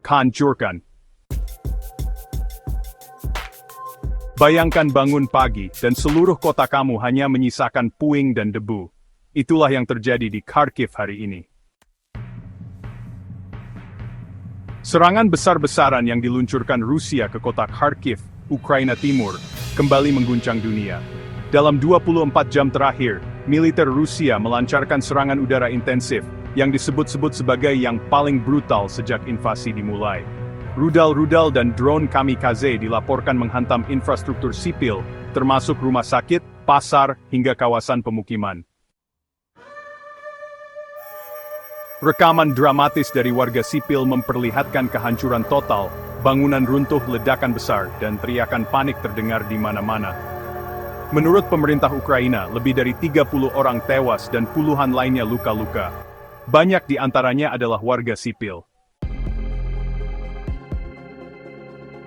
Hancurkan. Bayangkan bangun pagi dan seluruh kota kamu hanya menyisakan puing dan debu. Itulah yang terjadi di Kharkiv hari ini. Serangan besar-besaran yang diluncurkan Rusia ke kota Kharkiv, Ukraina Timur, kembali mengguncang dunia. Dalam 24 jam terakhir, militer Rusia melancarkan serangan udara intensif yang disebut-sebut sebagai yang paling brutal sejak invasi dimulai. Rudal-rudal dan drone kamikaze dilaporkan menghantam infrastruktur sipil, termasuk rumah sakit, pasar, hingga kawasan pemukiman. Rekaman dramatis dari warga sipil memperlihatkan kehancuran total, bangunan runtuh, ledakan besar, dan teriakan panik terdengar di mana-mana. Menurut pemerintah Ukraina, lebih dari 30 orang tewas dan puluhan lainnya luka-luka. Banyak di antaranya adalah warga sipil.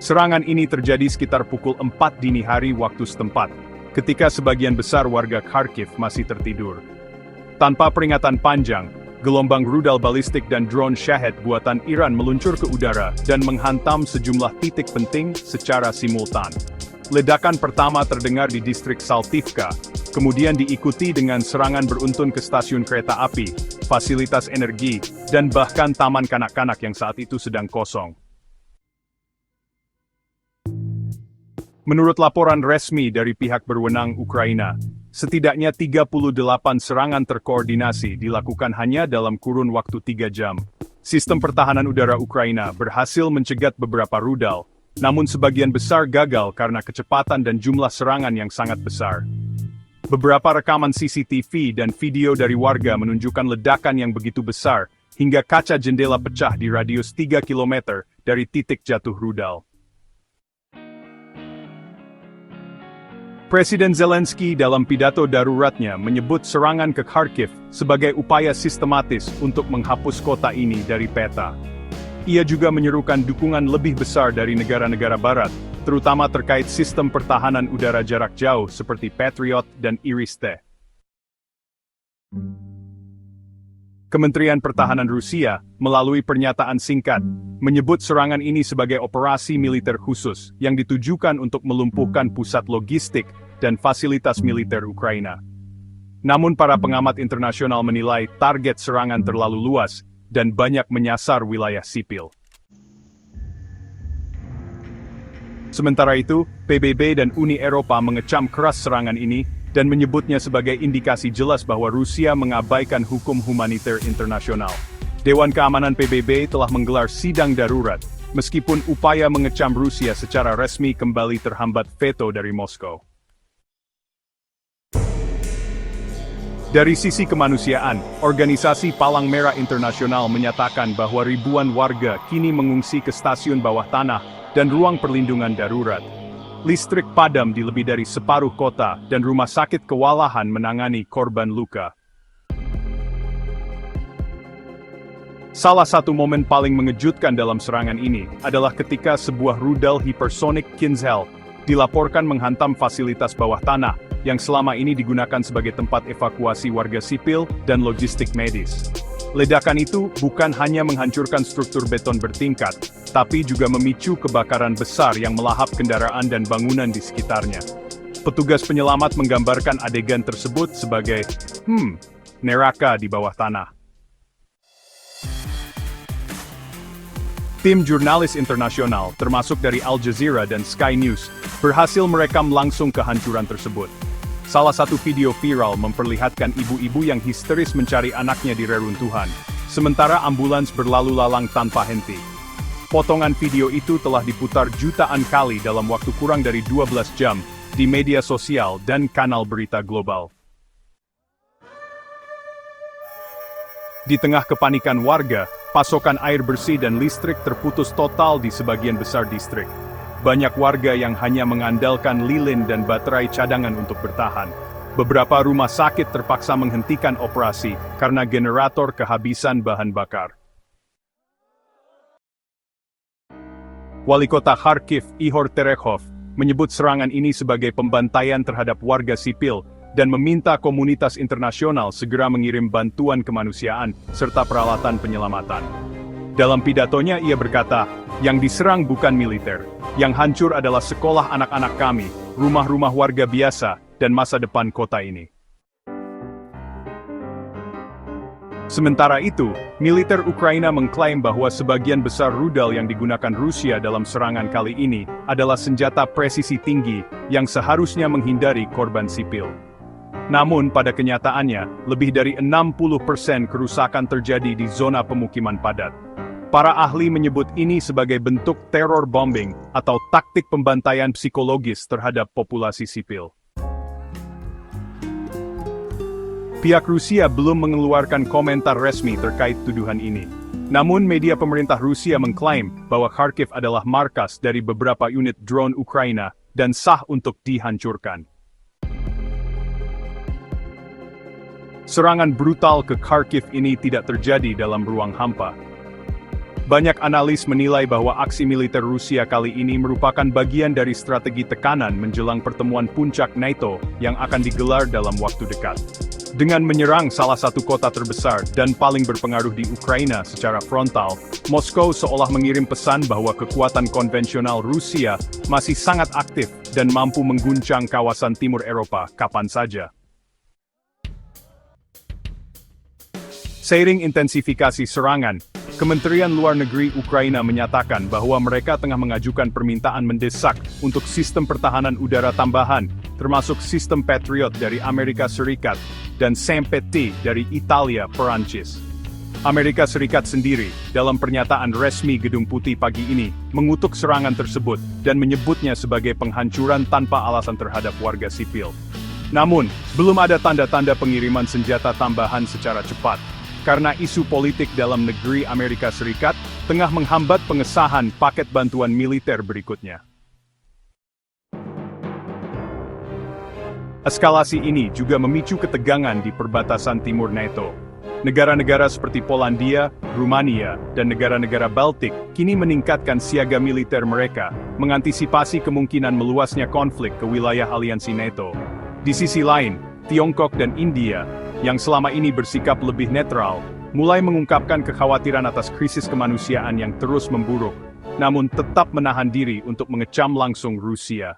Serangan ini terjadi sekitar pukul 4 dini hari waktu setempat, ketika sebagian besar warga Kharkiv masih tertidur. Tanpa peringatan panjang, gelombang rudal balistik dan drone Shahed buatan Iran meluncur ke udara dan menghantam sejumlah titik penting secara simultan. Ledakan pertama terdengar di distrik Saltivka, kemudian diikuti dengan serangan beruntun ke stasiun kereta api, fasilitas energi, dan bahkan taman kanak-kanak yang saat itu sedang kosong. Menurut laporan resmi dari pihak berwenang Ukraina, setidaknya 38 serangan terkoordinasi dilakukan hanya dalam kurun waktu 3 jam. Sistem pertahanan udara Ukraina berhasil mencegat beberapa rudal, namun sebagian besar gagal karena kecepatan dan jumlah serangan yang sangat besar. Beberapa rekaman CCTV dan video dari warga menunjukkan ledakan yang begitu besar, hingga kaca jendela pecah di radius 3 km dari titik jatuh rudal. Presiden Zelensky dalam pidato daruratnya menyebut serangan ke Kharkiv sebagai upaya sistematis untuk menghapus kota ini dari peta. Ia juga menyerukan dukungan lebih besar dari negara-negara barat, terutama terkait sistem pertahanan udara jarak jauh seperti Patriot dan Iris-T. Kementerian Pertahanan Rusia, melalui pernyataan singkat, menyebut serangan ini sebagai operasi militer khusus yang ditujukan untuk melumpuhkan pusat logistik dan fasilitas militer Ukraina. Namun para pengamat internasional menilai target serangan terlalu luas dan banyak menyasar wilayah sipil. Sementara itu, PBB dan Uni Eropa mengecam keras serangan ini dan menyebutnya sebagai indikasi jelas bahwa Rusia mengabaikan hukum humaniter internasional. Dewan Keamanan PBB telah menggelar sidang darurat, meskipun upaya mengecam Rusia secara resmi kembali terhambat veto dari Moskow. Dari sisi kemanusiaan, Organisasi Palang Merah Internasional menyatakan bahwa ribuan warga kini mengungsi ke stasiun bawah tanah dan ruang perlindungan darurat. Listrik padam di lebih dari separuh kota dan rumah sakit kewalahan menangani korban luka. Salah satu momen paling mengejutkan dalam serangan ini adalah ketika sebuah rudal hipersonik Kinzhal dilaporkan menghantam fasilitas bawah tanah yang selama ini digunakan sebagai tempat evakuasi warga sipil dan logistik medis. Ledakan itu bukan hanya menghancurkan struktur beton bertingkat, tapi juga memicu kebakaran besar yang melahap kendaraan dan bangunan di sekitarnya. Petugas penyelamat menggambarkan adegan tersebut sebagai, neraka di bawah tanah. Tim jurnalis internasional, termasuk dari Al Jazeera dan Sky News, berhasil merekam langsung kehancuran tersebut. Salah satu video viral memperlihatkan ibu-ibu yang histeris mencari anaknya di reruntuhan, sementara ambulans berlalu lalang tanpa henti. Potongan video itu telah diputar jutaan kali dalam waktu kurang dari 12 jam, di media sosial dan kanal berita global. Di tengah kepanikan warga, pasokan air bersih dan listrik terputus total di sebagian besar distrik. Banyak warga yang hanya mengandalkan lilin dan baterai cadangan untuk bertahan. Beberapa rumah sakit terpaksa menghentikan operasi karena generator kehabisan bahan bakar. Wali kota Kharkiv, Ihor Terekhov, menyebut serangan ini sebagai pembantaian terhadap warga sipil dan meminta komunitas internasional segera mengirim bantuan kemanusiaan serta peralatan penyelamatan. Dalam pidatonya ia berkata, yang diserang bukan militer, yang hancur adalah sekolah anak-anak kami, rumah-rumah warga biasa, dan masa depan kota ini. Sementara itu, militer Ukraina mengklaim bahwa sebagian besar rudal yang digunakan Rusia dalam serangan kali ini adalah senjata presisi tinggi yang seharusnya menghindari korban sipil. Namun pada kenyataannya, lebih dari 60% kerusakan terjadi di zona pemukiman padat. Para ahli menyebut ini sebagai bentuk terror bombing atau taktik pembantaian psikologis terhadap populasi sipil. Pihak Rusia belum mengeluarkan komentar resmi terkait tuduhan ini. Namun media pemerintah Rusia mengklaim bahwa Kharkiv adalah markas dari beberapa unit drone Ukraina dan sah untuk dihancurkan. Serangan brutal ke Kharkiv ini tidak terjadi dalam ruang hampa. Banyak analis menilai bahwa aksi militer Rusia kali ini merupakan bagian dari strategi tekanan menjelang pertemuan puncak NATO yang akan digelar dalam waktu dekat. Dengan menyerang salah satu kota terbesar dan paling berpengaruh di Ukraina secara frontal, Moskow seolah mengirim pesan bahwa kekuatan konvensional Rusia masih sangat aktif dan mampu mengguncang kawasan timur Eropa kapan saja. Seiring intensifikasi serangan, Kementerian Luar Negeri Ukraina menyatakan bahwa mereka tengah mengajukan permintaan mendesak untuk sistem pertahanan udara tambahan, termasuk sistem Patriot dari Amerika Serikat dan Sempetti dari Italia, Perancis. Amerika Serikat sendiri, dalam pernyataan resmi Gedung Putih pagi ini, mengutuk serangan tersebut dan menyebutnya sebagai penghancuran tanpa alasan terhadap warga sipil. Namun, belum ada tanda-tanda pengiriman senjata tambahan secara cepat, karena isu politik dalam negeri Amerika Serikat tengah menghambat pengesahan paket bantuan militer berikutnya. Eskalasi ini juga memicu ketegangan di perbatasan timur NATO. Negara-negara seperti Polandia, Rumania, dan negara-negara Baltik kini meningkatkan siaga militer mereka, mengantisipasi kemungkinan meluasnya konflik ke wilayah aliansi NATO. Di sisi lain, Tiongkok dan India, yang selama ini bersikap lebih netral, mulai mengungkapkan kekhawatiran atas krisis kemanusiaan yang terus memburuk, namun tetap menahan diri untuk mengecam langsung Rusia.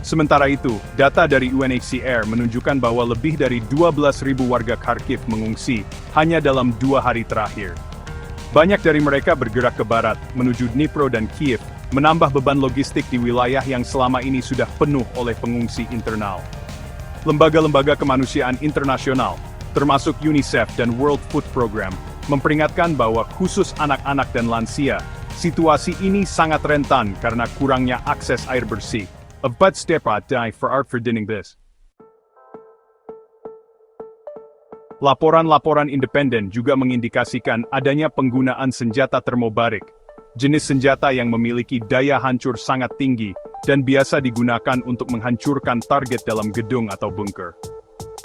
Sementara itu, data dari UNHCR menunjukkan bahwa lebih dari 12.000 warga Kharkiv mengungsi hanya dalam 2 hari terakhir. Banyak dari mereka bergerak ke barat, menuju Dnipro dan Kiev, menambah beban logistik di wilayah yang selama ini sudah penuh oleh pengungsi internal. Lembaga-lembaga kemanusiaan internasional, termasuk UNICEF dan World Food Program, memperingatkan bahwa khusus anak-anak dan lansia, situasi ini sangat rentan karena kurangnya akses air bersih. A bud step die for art for doing this. Laporan-laporan independen juga mengindikasikan adanya penggunaan senjata termobarik, jenis senjata yang memiliki daya hancur sangat tinggi dan biasa digunakan untuk menghancurkan target dalam gedung atau bunker.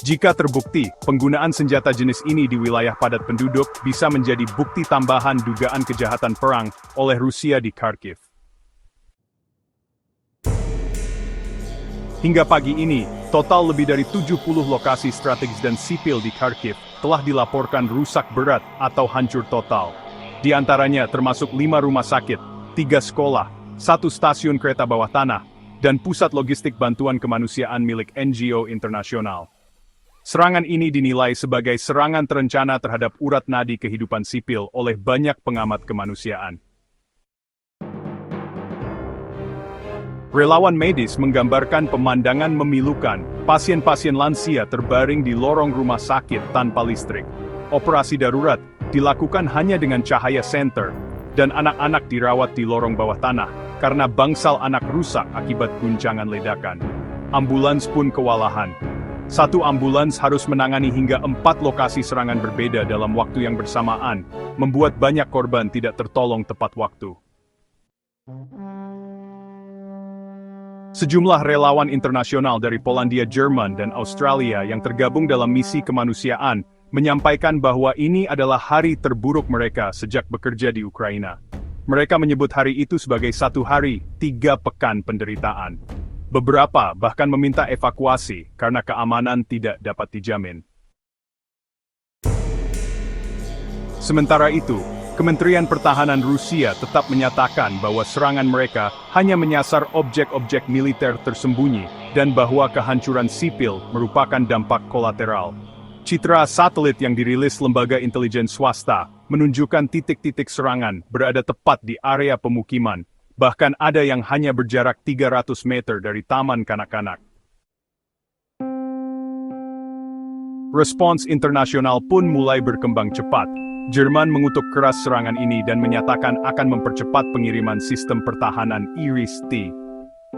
Jika terbukti, penggunaan senjata jenis ini di wilayah padat penduduk bisa menjadi bukti tambahan dugaan kejahatan perang oleh Rusia di Kharkiv. Hingga pagi ini, total lebih dari 70 lokasi strategis dan sipil di Kharkiv telah dilaporkan rusak berat atau hancur total. Di antaranya termasuk 5 rumah sakit, 3 sekolah, 1 stasiun kereta bawah tanah, dan pusat logistik bantuan kemanusiaan milik NGO internasional. Serangan ini dinilai sebagai serangan terencana terhadap urat nadi kehidupan sipil oleh banyak pengamat kemanusiaan. Relawan medis menggambarkan pemandangan memilukan, pasien-pasien lansia terbaring di lorong rumah sakit tanpa listrik. Operasi darurat dilakukan hanya dengan cahaya senter, dan anak-anak dirawat di lorong bawah tanah, karena bangsal anak rusak akibat guncangan ledakan. Ambulans pun kewalahan. Satu ambulans harus menangani hingga 4 lokasi serangan berbeda dalam waktu yang bersamaan, membuat banyak korban tidak tertolong tepat waktu. Sejumlah relawan internasional dari Polandia, Jerman, dan Australia yang tergabung dalam misi kemanusiaan menyampaikan bahwa ini adalah hari terburuk mereka sejak bekerja di Ukraina. Mereka menyebut hari itu sebagai 1 hari, 3 pekan penderitaan. Beberapa bahkan meminta evakuasi karena keamanan tidak dapat dijamin. Sementara itu, Kementerian Pertahanan Rusia tetap menyatakan bahwa serangan mereka hanya menyasar objek-objek militer tersembunyi dan bahwa kehancuran sipil merupakan dampak kolateral. Citra satelit yang dirilis lembaga intelijen swasta menunjukkan titik-titik serangan berada tepat di area pemukiman, bahkan ada yang hanya berjarak 300 meter dari taman kanak-kanak. Respons internasional pun mulai berkembang cepat. Jerman mengutuk keras serangan ini dan menyatakan akan mempercepat pengiriman sistem pertahanan Iris-T.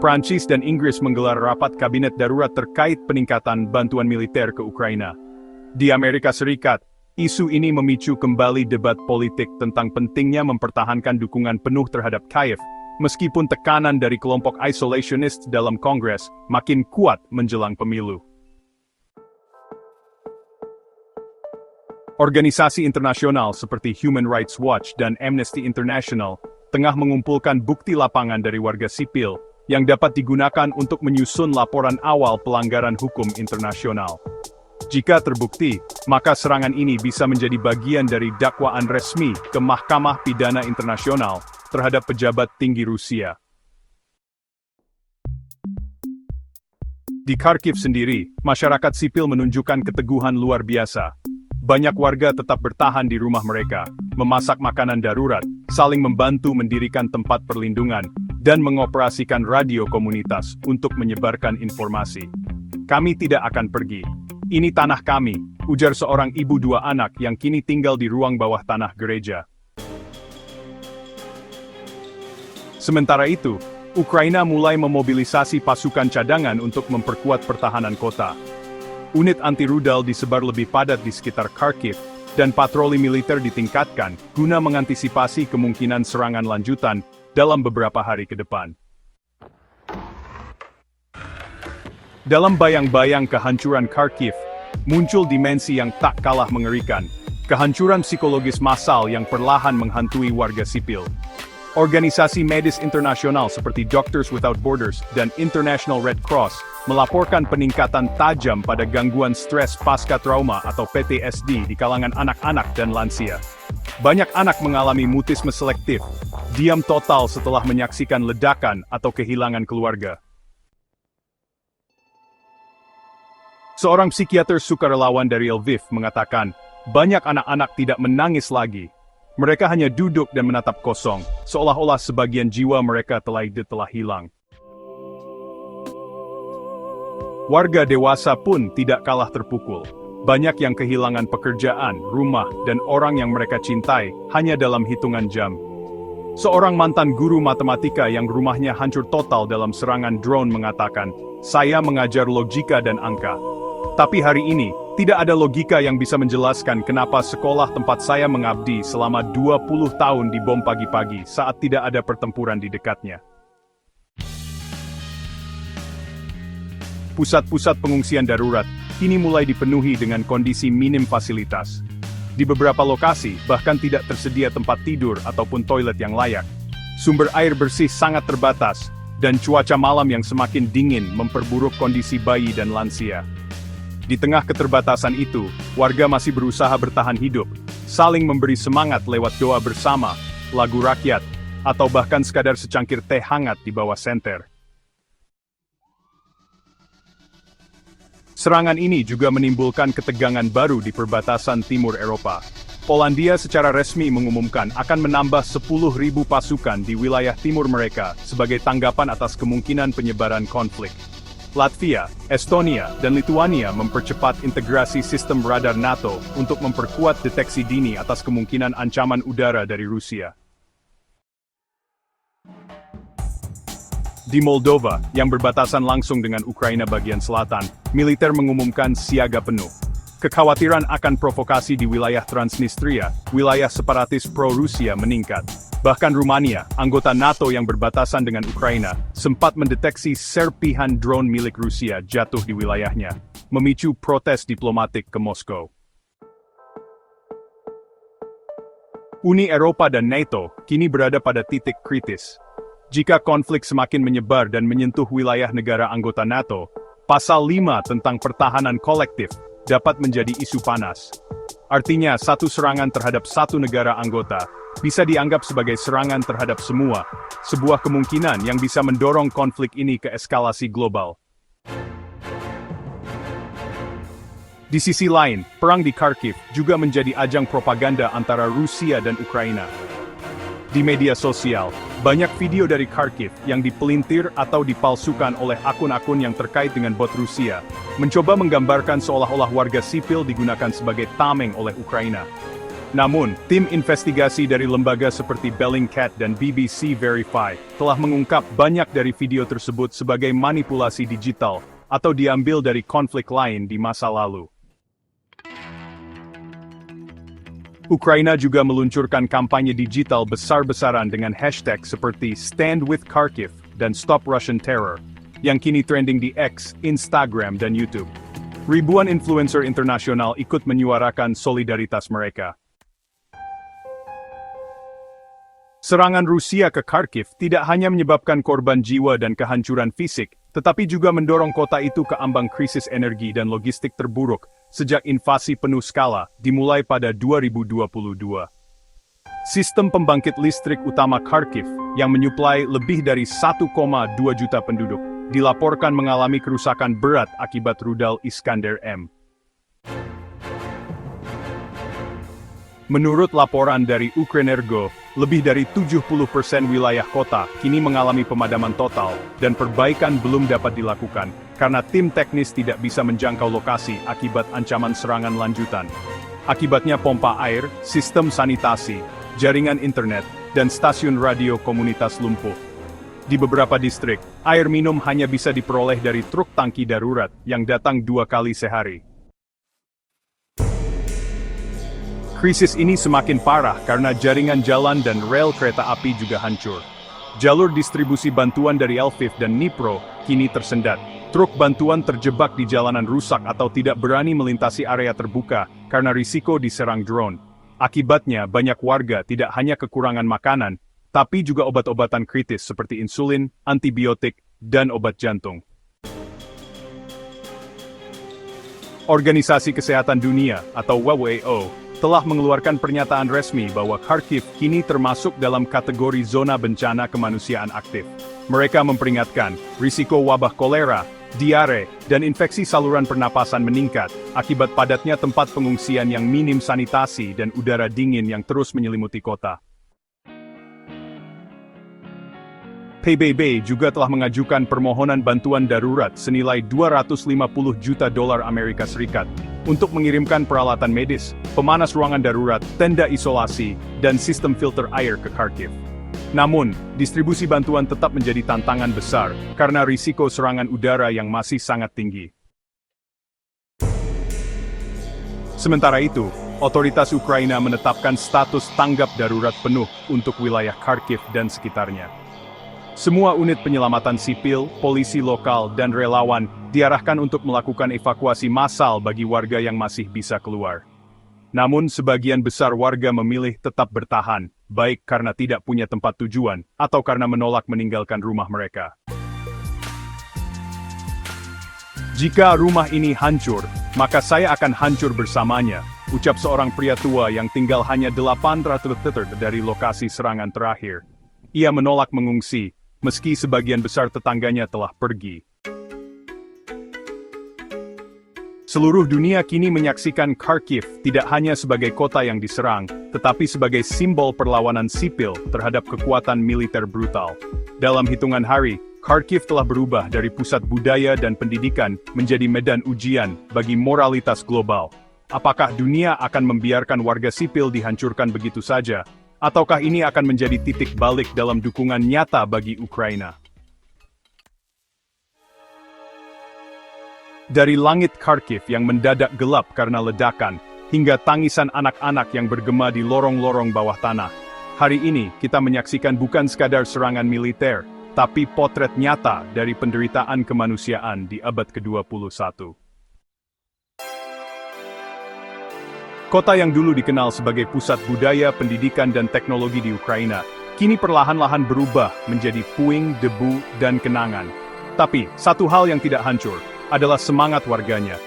Prancis dan Inggris menggelar rapat kabinet darurat terkait peningkatan bantuan militer ke Ukraina. Di Amerika Serikat, isu ini memicu kembali debat politik tentang pentingnya mempertahankan dukungan penuh terhadap Kiev, meskipun tekanan dari kelompok isolationist dalam Kongres makin kuat menjelang pemilu. Organisasi internasional seperti Human Rights Watch dan Amnesty International tengah mengumpulkan bukti lapangan dari warga sipil yang dapat digunakan untuk menyusun laporan awal pelanggaran hukum internasional. Jika terbukti, maka serangan ini bisa menjadi bagian dari dakwaan resmi ke Mahkamah Pidana Internasional terhadap pejabat tinggi Rusia. Di Kharkiv sendiri, masyarakat sipil menunjukkan keteguhan luar biasa. Banyak warga tetap bertahan di rumah mereka, memasak makanan darurat, saling membantu mendirikan tempat perlindungan, dan mengoperasikan radio komunitas untuk menyebarkan informasi. Kami tidak akan pergi. Ini tanah kami, ujar seorang ibu dua anak yang kini tinggal di ruang bawah tanah gereja. Sementara itu, Ukraina mulai memobilisasi pasukan cadangan untuk memperkuat pertahanan kota. Unit anti-rudal disebar lebih padat di sekitar Kharkiv, dan patroli militer ditingkatkan guna mengantisipasi kemungkinan serangan lanjutan dalam beberapa hari ke depan. Dalam bayang-bayang kehancuran Kharkiv, muncul dimensi yang tak kalah mengerikan, kehancuran psikologis massal yang perlahan menghantui warga sipil. Organisasi medis internasional seperti Doctors Without Borders dan International Red Cross melaporkan peningkatan tajam pada gangguan stres pasca trauma atau PTSD di kalangan anak-anak dan lansia. Banyak anak mengalami mutisme selektif, diam total setelah menyaksikan ledakan atau kehilangan keluarga. Seorang psikiater sukarelawan dari Lviv mengatakan, banyak anak-anak tidak menangis lagi. Mereka hanya duduk dan menatap kosong, seolah-olah sebagian jiwa mereka telah hilang. Warga dewasa pun tidak kalah terpukul. Banyak yang kehilangan pekerjaan, rumah, dan orang yang mereka cintai hanya dalam hitungan jam. Seorang mantan guru matematika yang rumahnya hancur total dalam serangan drone mengatakan, "Saya mengajar logika dan angka. Tapi hari ini, tidak ada logika yang bisa menjelaskan kenapa sekolah tempat saya mengabdi selama 20 tahun dibom pagi-pagi saat tidak ada pertempuran di dekatnya." Pusat-pusat pengungsian darurat kini mulai dipenuhi dengan kondisi minim fasilitas. Di beberapa lokasi, bahkan tidak tersedia tempat tidur ataupun toilet yang layak. Sumber air bersih sangat terbatas, dan cuaca malam yang semakin dingin memperburuk kondisi bayi dan lansia. Di tengah keterbatasan itu, warga masih berusaha bertahan hidup, saling memberi semangat lewat doa bersama, lagu rakyat, atau bahkan sekadar secangkir teh hangat di bawah senter. Serangan ini juga menimbulkan ketegangan baru di perbatasan timur Eropa. Polandia secara resmi mengumumkan akan menambah 10.000 pasukan di wilayah timur mereka sebagai tanggapan atas kemungkinan penyebaran konflik. Latvia, Estonia, dan Lituania mempercepat integrasi sistem radar NATO untuk memperkuat deteksi dini atas kemungkinan ancaman udara dari Rusia. Di Moldova, yang berbatasan langsung dengan Ukraina bagian selatan, militer mengumumkan siaga penuh. Kekhawatiran akan provokasi di wilayah Transnistria, wilayah separatis pro-Rusia meningkat. Bahkan Rumania, anggota NATO yang berbatasan dengan Ukraina, sempat mendeteksi serpihan drone milik Rusia jatuh di wilayahnya, memicu protes diplomatik ke Moskow. Uni Eropa dan NATO kini berada pada titik kritis. Jika konflik semakin menyebar dan menyentuh wilayah negara anggota NATO, Pasal 5 tentang pertahanan kolektif dapat menjadi isu panas. Artinya, satu serangan terhadap satu negara anggota bisa dianggap sebagai serangan terhadap semua, sebuah kemungkinan yang bisa mendorong konflik ini ke eskalasi global. Di sisi lain, perang di Kharkiv juga menjadi ajang propaganda antara Rusia dan Ukraina. Di media sosial, banyak video dari Kharkiv yang dipelintir atau dipalsukan oleh akun-akun yang terkait dengan bot Rusia, mencoba menggambarkan seolah-olah warga sipil digunakan sebagai tameng oleh Ukraina. Namun, tim investigasi dari lembaga seperti Bellingcat dan BBC Verify telah mengungkap banyak dari video tersebut sebagai manipulasi digital atau diambil dari konflik lain di masa lalu. Ukraina juga meluncurkan kampanye digital besar-besaran dengan hashtag seperti Stand with Kharkiv dan Stop Russian Terror, yang kini trending di X, Instagram, dan YouTube. Ribuan influencer internasional ikut menyuarakan solidaritas mereka. Serangan Rusia ke Kharkiv tidak hanya menyebabkan korban jiwa dan kehancuran fisik, tetapi juga mendorong kota itu ke ambang krisis energi dan logistik terburuk sejak invasi penuh skala dimulai pada 2022. Sistem pembangkit listrik utama Kharkiv yang menyuplai lebih dari 1,2 juta penduduk dilaporkan mengalami kerusakan berat akibat rudal Iskander-M. Menurut laporan dari Ukrenergo, lebih dari 70% wilayah kota kini mengalami pemadaman total dan perbaikan belum dapat dilakukan karena tim teknis tidak bisa menjangkau lokasi akibat ancaman serangan lanjutan. Akibatnya pompa air, sistem sanitasi, jaringan internet, dan stasiun radio komunitas lumpuh. Di beberapa distrik, air minum hanya bisa diperoleh dari truk tangki darurat yang datang 2 kali sehari. Krisis ini semakin parah karena jaringan jalan dan rel kereta api juga hancur. Jalur distribusi bantuan dari Lviv dan Dnipro kini tersendat. Truk bantuan terjebak di jalanan rusak atau tidak berani melintasi area terbuka karena risiko diserang drone. Akibatnya, banyak warga tidak hanya kekurangan makanan, tapi juga obat-obatan kritis seperti insulin, antibiotik, dan obat jantung. Organisasi Kesehatan Dunia atau WHO telah mengeluarkan pernyataan resmi bahwa Kharkiv kini termasuk dalam kategori zona bencana kemanusiaan aktif. Mereka memperingatkan, risiko wabah kolera, diare, dan infeksi saluran pernapasan meningkat akibat padatnya tempat pengungsian yang minim sanitasi dan udara dingin yang terus menyelimuti kota. PBB juga telah mengajukan permohonan bantuan darurat senilai 250 juta dolar Amerika Serikat untuk mengirimkan peralatan medis, pemanas ruangan darurat, tenda isolasi, dan sistem filter air ke Kharkiv. Namun, distribusi bantuan tetap menjadi tantangan besar karena risiko serangan udara yang masih sangat tinggi. Sementara itu, otoritas Ukraina menetapkan status tanggap darurat penuh untuk wilayah Kharkiv dan sekitarnya. Semua unit penyelamatan sipil, polisi lokal, dan relawan diarahkan untuk melakukan evakuasi massal bagi warga yang masih bisa keluar. Namun sebagian besar warga memilih tetap bertahan, baik karena tidak punya tempat tujuan, atau karena menolak meninggalkan rumah mereka. Jika rumah ini hancur, maka saya akan hancur bersamanya, ucap seorang pria tua yang tinggal hanya 800 meter dari lokasi serangan terakhir. Ia menolak mengungsi, meski sebagian besar tetangganya telah pergi. Seluruh dunia kini menyaksikan Kharkiv tidak hanya sebagai kota yang diserang, tetapi sebagai simbol perlawanan sipil terhadap kekuatan militer brutal. Dalam hitungan hari, Kharkiv telah berubah dari pusat budaya dan pendidikan menjadi medan ujian bagi moralitas global. Apakah dunia akan membiarkan warga sipil dihancurkan begitu saja? Ataukah ini akan menjadi titik balik dalam dukungan nyata bagi Ukraina? Dari langit Kharkiv yang mendadak gelap karena ledakan, hingga tangisan anak-anak yang bergema di lorong-lorong bawah tanah, hari ini kita menyaksikan bukan sekadar serangan militer, tapi potret nyata dari penderitaan kemanusiaan di abad ke-21. Kota yang dulu dikenal sebagai pusat budaya, pendidikan, dan teknologi di Ukraina, kini perlahan-lahan berubah menjadi puing, debu, dan kenangan. Tapi, satu hal yang tidak hancur adalah semangat warganya.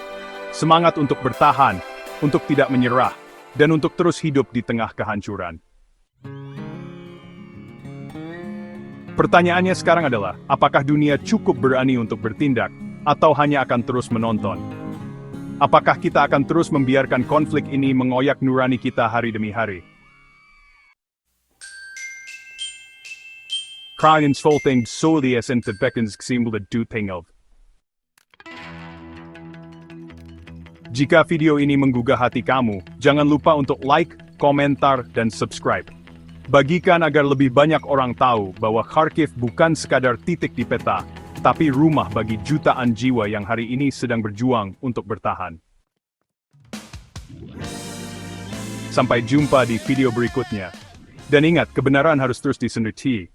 Semangat untuk bertahan, untuk tidak menyerah, dan untuk terus hidup di tengah kehancuran. Pertanyaannya sekarang adalah, apakah dunia cukup berani untuk bertindak, atau hanya akan terus menonton? Apakah kita akan terus membiarkan konflik ini mengoyak nurani kita hari demi hari? Kragens volting solies inte beckens ksimulet du of. Jika video ini menggugah hati kamu, jangan lupa untuk like, komentar, dan subscribe. Bagikan agar lebih banyak orang tahu bahwa Kharkiv bukan sekadar titik di peta, tapi rumah bagi jutaan jiwa yang hari ini sedang berjuang untuk bertahan. Sampai jumpa di video berikutnya. Dan ingat, kebenaran harus terus disenderti.